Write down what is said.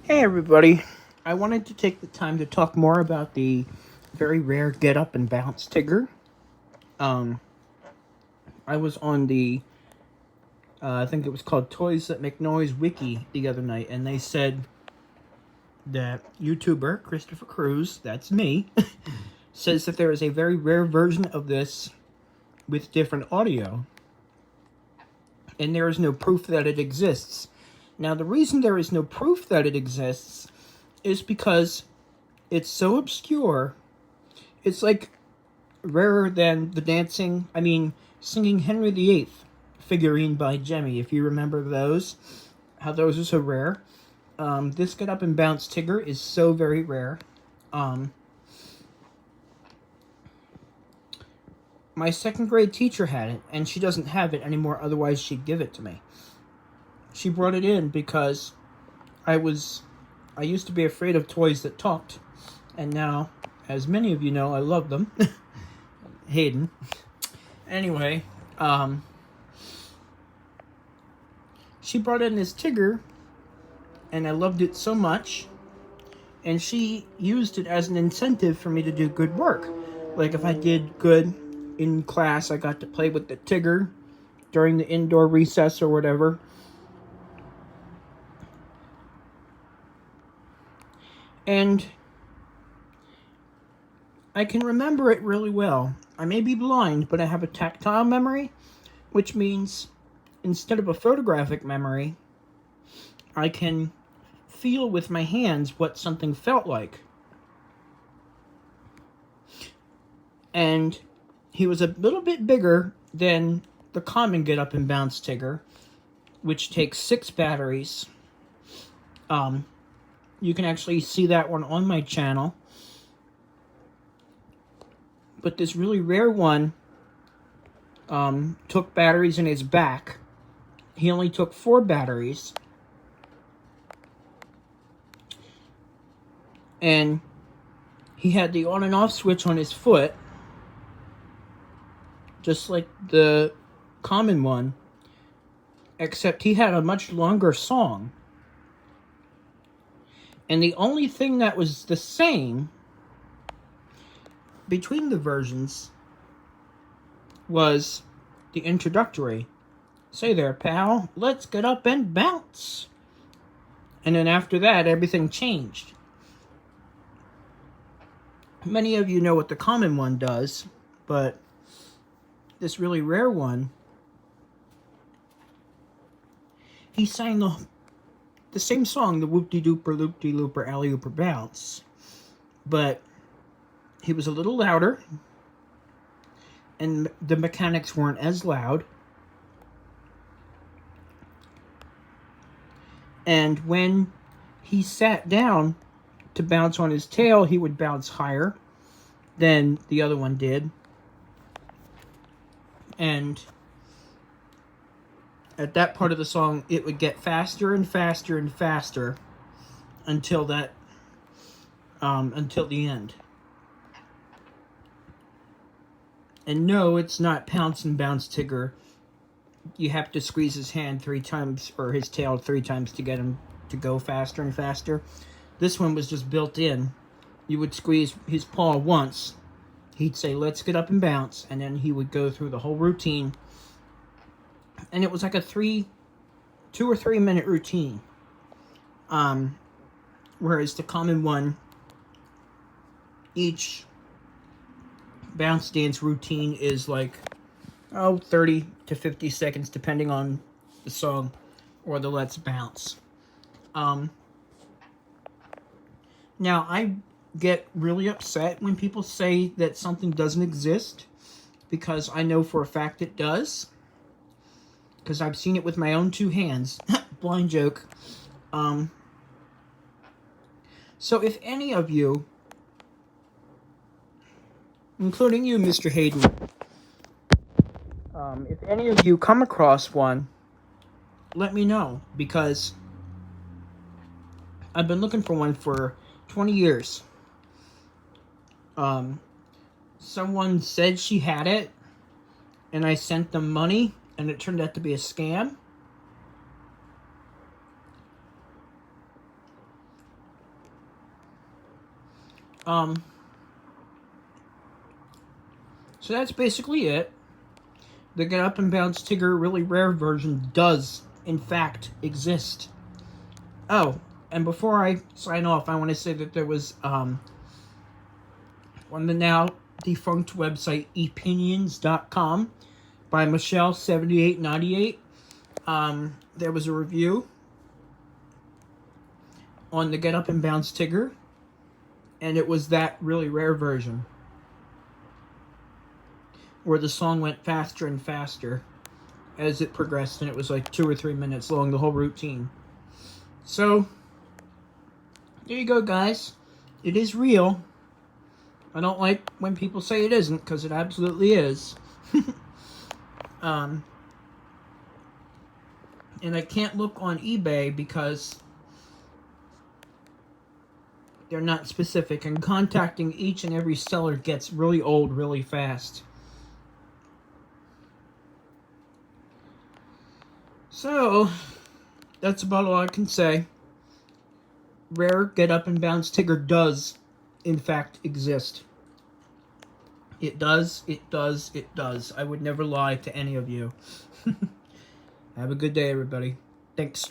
Hey everybody, I wanted to take the time to talk more about the very rare Get Up and Bounce Tigger. Um, I was on the, I think it was called Toys That Make Noise Wiki the other night, and they said that YouTuber Christopher Cruz, that's me, says that there is a very rare version of this with different audio, and there is no proof that it exists. Now, the reason there is no proof that it exists is because it's so obscure. It's like rarer than singing Henry VIII figurine by Jemmy, if you remember those, how those are so rare. This Get Up and Bounce Tigger is so very rare. My second grade teacher had it, and she doesn't have it anymore, otherwise she'd give it to me. She brought it in because I used to be afraid of toys that talked, and now, as many of you know, I love them. Hayden. Anyway, she brought in this Tigger, and I loved it so much, and she used it as an incentive for me to do good work. Like, if I did good in class, I got to play with the Tigger during the indoor recess or whatever. And I can remember it really well. I may be blind, but I have a tactile memory, which means instead of a photographic memory, I can feel with my hands what something felt like. And he was a little bit bigger than the common Get Up and Bounce Tigger, which takes 6 batteries. You can actually see that one on my channel. But this really rare one took batteries in his back. He only took 4 batteries. And he had the on and off switch on his foot, just like the common one, except he had a much longer song. And the only thing that was the same between the versions was the introductory. Say there, pal, let's get up and bounce. And then after that, everything changed. Many of you know what the common one does, but this really rare one, he sang the same song, the whoop-de-dooper, loop-de-looper, alley-ooper bounce, but he was a little louder, and the mechanics weren't as loud. And when he sat down to bounce on his tail, he would bounce higher than the other one did. And at that part of the song, it would get faster and faster and faster until the end. And no, it's not Pounce and Bounce Tigger. You have to squeeze his hand 3 times, or his tail 3 times to get him to go faster and faster. This one was just built in. You would squeeze his paw once. He'd say, let's get up and bounce. And then he would go through the whole routine. And it was like a 2 or 3 minute routine. Whereas the common one, each bounce dance routine is like 30 to 50 seconds depending on the song or the let's bounce. Now I get really upset when people say that something doesn't exist, because I know for a fact it does, because I've seen it with my own 2 hands. Blind joke. So if any of you, including you, Mr. Hayden, if any of you come across one, let me know, because I've been looking for one for 20 years. Someone said she had it, and I sent them money, and it turned out to be a scam. So that's basically it. The Get Up and Bounce Tigger really rare version does, in fact, exist. Oh, and before I sign off, I want to say that there was, on the now defunct website, opinions.com, by Michelle7898. There was a review on the Get Up and Bounce Tigger, and it was that really rare version where the song went faster and faster as it progressed, and it was like 2 or 3 minutes long, the whole routine. So, there you go, guys. It is real. I don't like when people say it isn't, because it absolutely is. And I can't look on eBay because they're not specific, and contacting each and every seller gets really old really fast. So, that's about all I can say. Rare Get Up and Bounce Tigger does, in fact, exist. It does, it does, it does. I would never lie to any of you. Have a good day, everybody. Thanks.